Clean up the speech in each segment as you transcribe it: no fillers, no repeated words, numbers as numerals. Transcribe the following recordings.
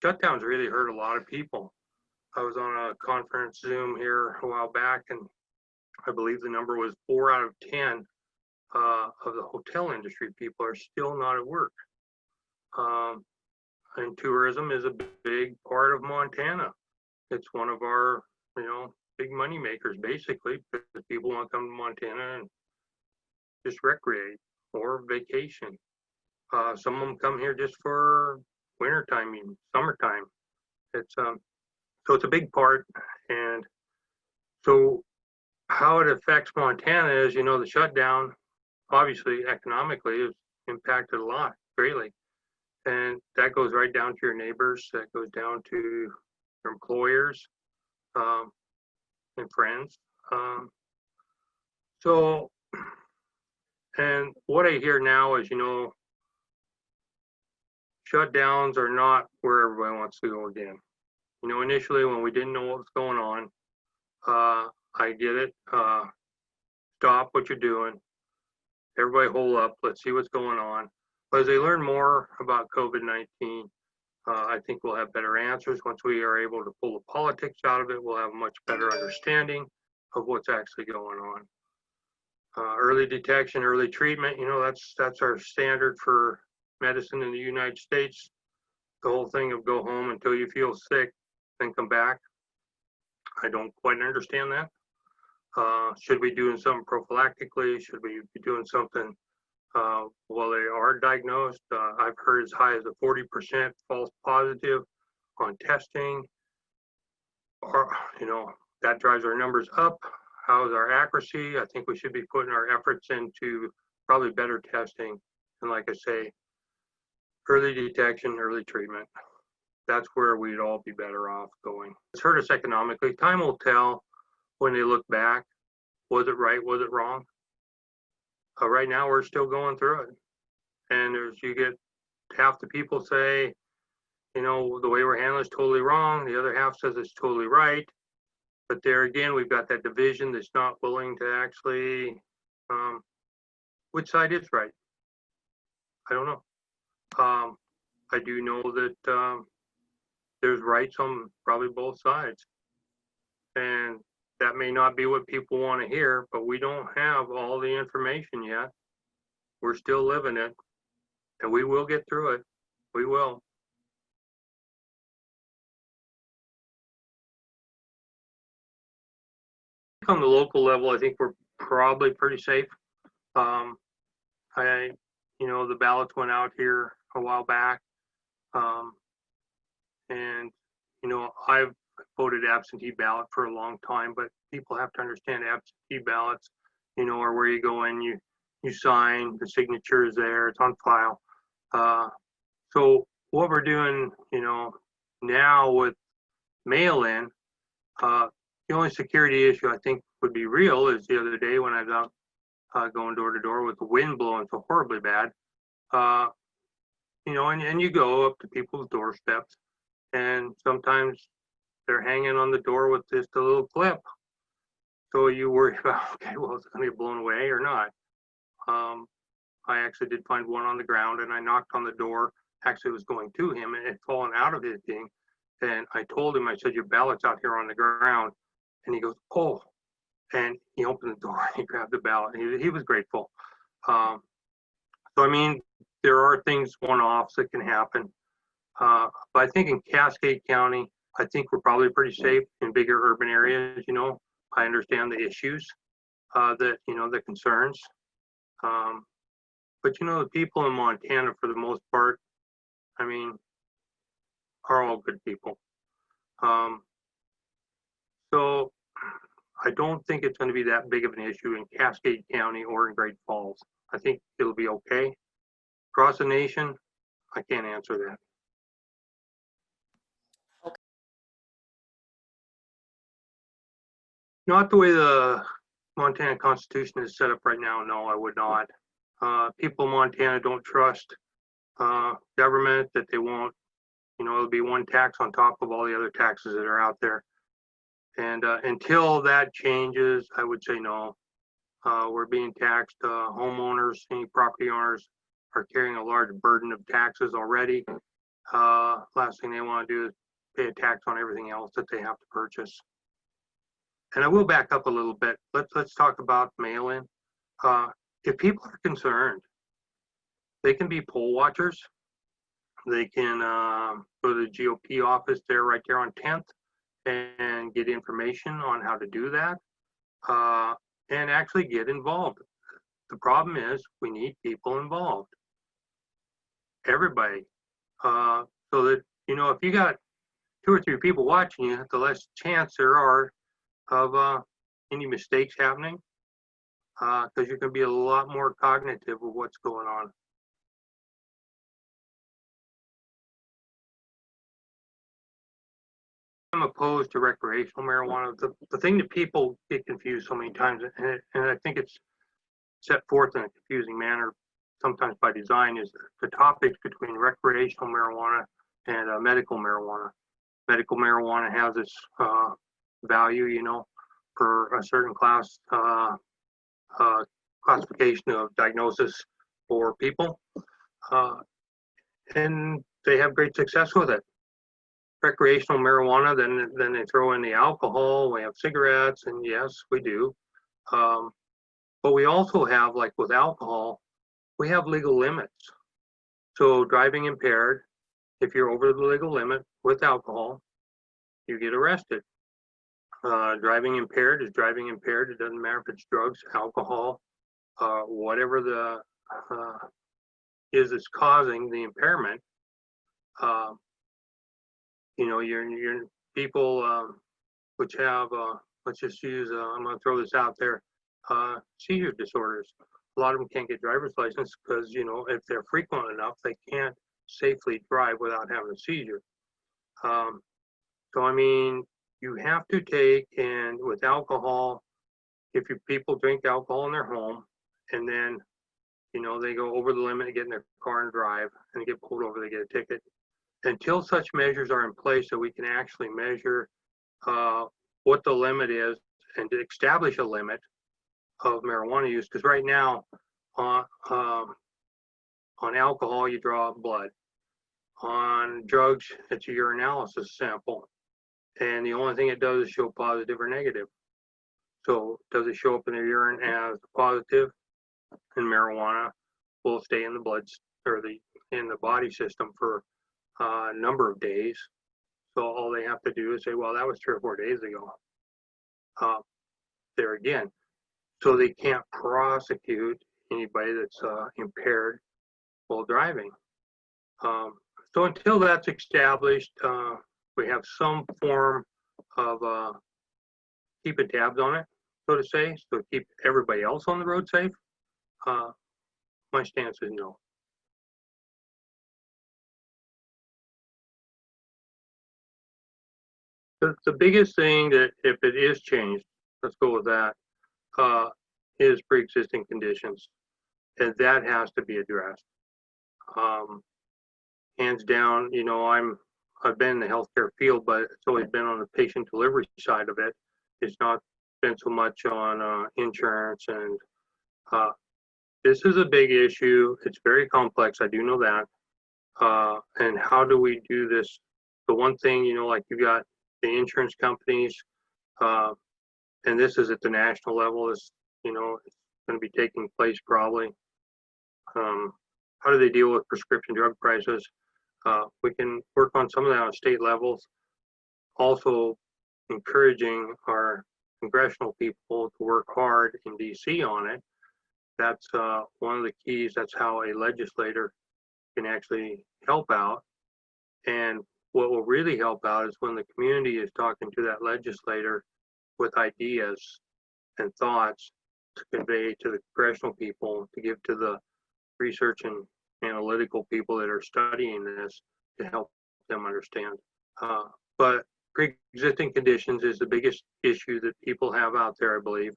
shutdowns really hurt a lot of people. I was on a conference Zoom here a while back, and I believe the number was 4 out of 10 of the hotel industry people are still not at work. And tourism is a big part of Montana. It's one of our, big money makers, basically, because people want to come to Montana and just recreate or vacation. Some of them come here just for wintertime, even summertime. It's so it's a big part. And so how it affects Montana is, the shutdown, obviously economically, is impacted a lot, greatly. And that goes right down to your neighbors, that goes down to your employers and friends. So, and what I hear now is, shutdowns are not where everybody wants to go again. Initially when we didn't know what was going on, I get it. Stop what you're doing. Everybody hold up. Let's see what's going on. But as they learn more about COVID-19, I think we'll have better answers. Once we are able to pull the politics out of it, we'll have a much better understanding of what's actually going on. Early detection, early treatment, that's our standard for medicine in the United States. The whole thing of go home until you feel sick, then come back. I don't quite understand that. Should we be doing something prophylactically? Should we be doing something while they are diagnosed? I've heard as high as a 40% false positive on testing. Or, that drives our numbers up. How's our accuracy? I think we should be putting our efforts into probably better testing. And like I say, early detection, early treatment. That's where we'd all be better off going. It's hurt us economically. Time will tell when they look back. Was it right? Was it wrong? Right now, we're still going through it. And you get half the people say, the way we're handling is totally wrong. The other half says it's totally right. But there again, we've got that division that's not willing to actually, which side is right? I don't know. I do know that there's rights on probably both sides. And that may not be what people want to hear, but we don't have all the information yet. We're still living it, and we will get through it. We will. On the local level, I think we're probably pretty safe. The ballots went out here a while back. And, I've voted absentee ballot for a long time, but people have to understand absentee ballots, are where you go in, you sign, the signature is there, it's on file. So what we're doing, now with mail-in, the only security issue I think would be real is the other day when I was out going door to door with the wind blowing so horribly bad. And you go up to people's doorsteps, and sometimes they're hanging on the door with just a little clip. So you worry about, okay, well, is it going to get blown away or not? I actually did find one on the ground, and I knocked on the door. Actually, it was going to him, and it had fallen out of his thing. And I told him, I said, your ballot's out here on the ground. And he goes, oh. And he opened the door, and he grabbed the ballot. He was grateful. So, there are things, one-offs that can happen. But I think in Cascade County, I think we're probably pretty safe in bigger urban areas. I understand the issues, the concerns. But the people in Montana, for the most part, are all good people. So I don't think it's going to be that big of an issue in Cascade County or in Great Falls. I think it'll be okay. Across the nation, I can't answer that. Okay. Not the way the Montana Constitution is set up right now. No, I would not. People in Montana don't trust government, that they won't, it'll be one tax on top of all the other taxes that are out there. And until that changes, I would say no. We're being taxed. Homeowners, any property owners are carrying a large burden of taxes already. last thing they want to do is pay a tax on everything else that they have to purchase. And I will back up a little bit. Let's talk about mail-in. If people are concerned, they can be poll watchers. They can go to the GOP office there, right there on 10th, and get information on how to do that, and actually get involved. The problem is we need people involved, everybody, so that, you know, if you got 2 or 3 people watching you, the less chance there are of any mistakes happening, because you're going to be a lot more cognitive of what's going on. I'm opposed to recreational marijuana. The thing that people get confused so many times, and I think it's set forth in a confusing manner, sometimes by design, is the topics between recreational marijuana and medical marijuana. Medical marijuana has its value, you know, for a certain class classification of diagnosis for people, and they have great success with it. Recreational marijuana, then they throw in the alcohol. We have cigarettes, and yes, we do. But we also have, like with alcohol, we have legal limits. So driving impaired, if you're over the legal limit with alcohol, you get arrested. Driving impaired is driving impaired. It doesn't matter if it's drugs, alcohol, whatever the is that's causing the impairment. You know, your people which have, let's just use, I'm going to throw this out there, seizure disorders. A lot of them can't get driver's license because, you know, if they're frequent enough, they can't safely drive without having a seizure. So, I mean, you have to take, and with alcohol, if your people drink alcohol in their home and then, you know, they go over the limit and get in their car and drive and get pulled over, they get a ticket. Until such measures are in place that we can actually measure what the limit is and to establish a limit of marijuana use, because right now on alcohol you draw blood, on drugs it's a urinalysis sample, and the only thing it does is show positive or negative. So does it show up in the urine as positive? And marijuana will stay in the blood or in the body system for a number of days. So all they have to do is say, well, that was 3 or 4 days ago. There again, so they can't prosecute anybody that's impaired while driving. So until that's established, we have some form of keeping tabs on it, so to say, so keep everybody else on the road safe. My stance is no. The biggest thing that, if it is changed, let's go with that, is pre-existing conditions, and that has to be addressed. Hands down, you know, I've been in the healthcare field, but it's always been on the patient delivery side of it. It's not been so much on insurance, and this is a big issue. It's very complex. I do know that. And how do we do this? The one thing, you know, like you got the insurance companies, and this is at the national level, is, you know, it's going to be taking place probably. How do they deal with prescription drug prices? We can work on some of that on state levels. Also encouraging our congressional people to work hard in DC on it. That's one of the keys. That's how a legislator can actually help out. And what will really help out is when the community is talking to that legislator with ideas and thoughts to convey to the congressional people, to give to the research and analytical people that are studying this, to help them understand. But pre-existing conditions is the biggest issue that people have out there, I believe.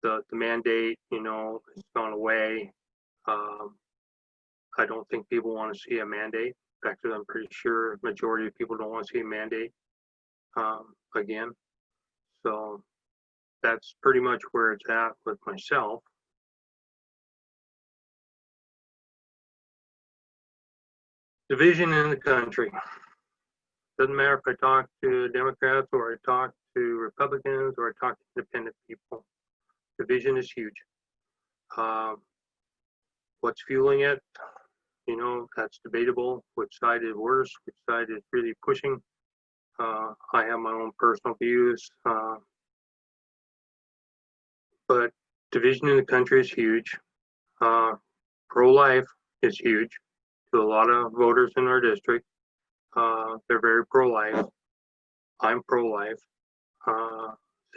The mandate, you know, has gone away. I don't think people want to see a mandate. In fact, I'm pretty sure majority of people don't want to see a mandate again. So that's pretty much where it's at with myself. Division in the country. Doesn't matter if I talk to Democrats or I talk to Republicans or I talk to independent people. Division is huge. What's fueling it? You know, that's debatable. Which side is worse? Which side is really pushing? I have my own personal views, but division in the country is huge. Pro-life is huge to a lot of voters in our district. They're very pro-life. I'm pro-life.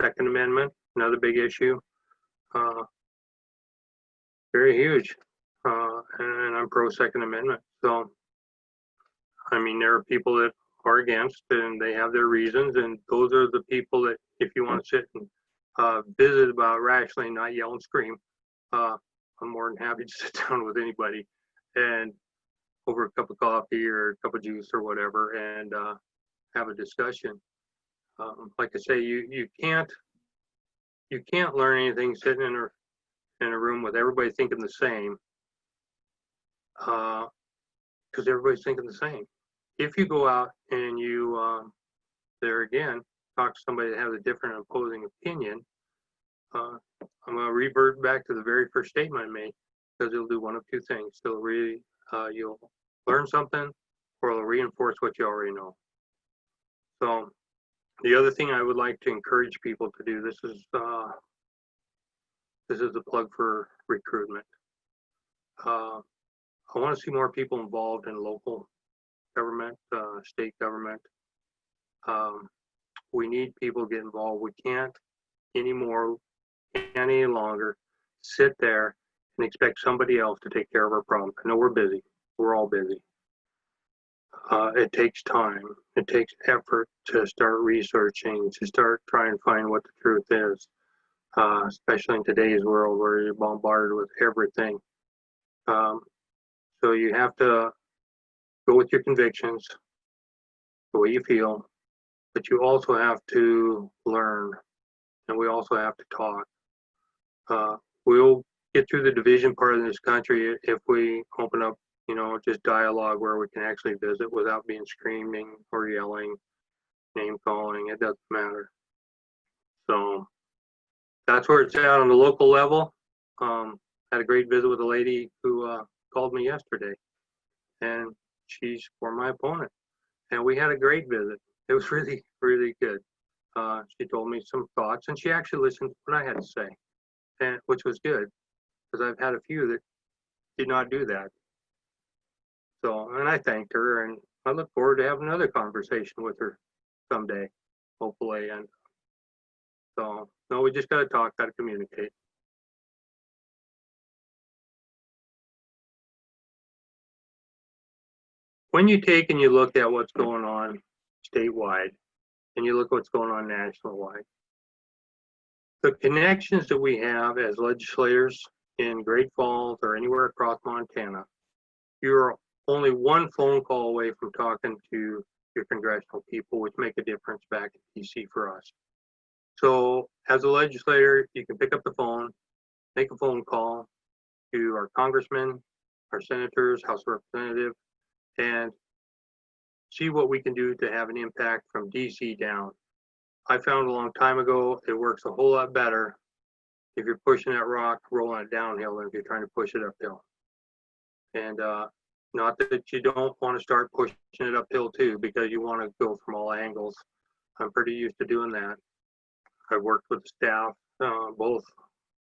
Second Amendment, another big issue. Very huge. And I'm pro Second Amendment. So, I mean, there are people that are against and they have their reasons. And those are the people that, if you want to sit and visit about rationally, not yell and scream, I'm more than happy to sit down with anybody and over a cup of coffee or a cup of juice or whatever and have a discussion. Like I say, you can't learn anything sitting in a room with everybody thinking the same, because everybody's thinking the same. If you go out and you there again talk to somebody that has a different opposing opinion, I'm going to revert back to the very first statement I made, because it'll do one of two things. It'll really you'll learn something, or it'll reinforce what you already know. So the other thing I would like to encourage people to do, this is a plug for recruitment. I want to see more people involved in local government, state government. We need people to get involved. We can't any longer sit there and expect somebody else to take care of our problem. I know we're busy. We're all busy. It takes time. It takes effort to start researching, to start trying to find what the truth is, especially in today's world where you're bombarded with everything. So you have to go with your convictions, the way you feel, but you also have to learn, and we also have to talk. We'll get through the division part of this country if we open up, just dialogue where we can actually visit without being screaming or yelling, name calling. It doesn't matter. So that's where it's at on the local level. Had a great visit with a lady who called me yesterday, and she's for my opponent. And we had a great visit. It was really, really good. She told me some thoughts, and she actually listened to what I had to say, and which was good, because I've had a few that did not do that. So, and I thanked her, and I look forward to having another conversation with her someday, hopefully. And so, no, we just got to talk, got to communicate. When you take and you look at what's going on statewide, and you look at what's going on national-wide, the connections that we have as legislators in Great Falls or anywhere across Montana, you're only one phone call away from talking to your congressional people, which make a difference back in DC for us. So as a legislator, you can pick up the phone, make a phone call to our congressmen, our senators, House of Representatives, and see what we can do to have an impact from DC down. I found a long time ago, it works a whole lot better if you're pushing that rock, rolling it downhill, than if you're trying to push it uphill. And not that you don't want to start pushing it uphill too, because you want to go from all angles. I'm pretty used to doing that. I've worked with the staff, both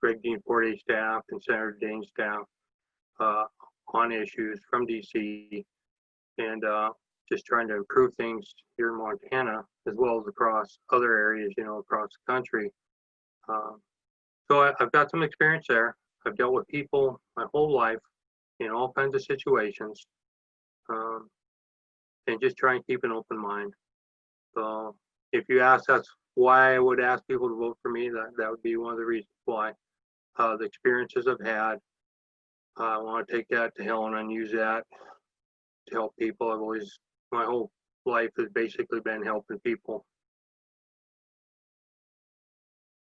Greg Dean Forte staff and Senator Dane's staff, on issues from DC, and just trying to improve things here in Montana, as well as across other areas, across the country. So I've got some experience there. I've dealt with people my whole life in all kinds of situations, and just try and keep an open mind. So if you ask, that's why I would ask people to vote for me. That would be one of the reasons why. The experiences I've had, I want to take that to Helen and use that to help people. My whole life has basically been helping people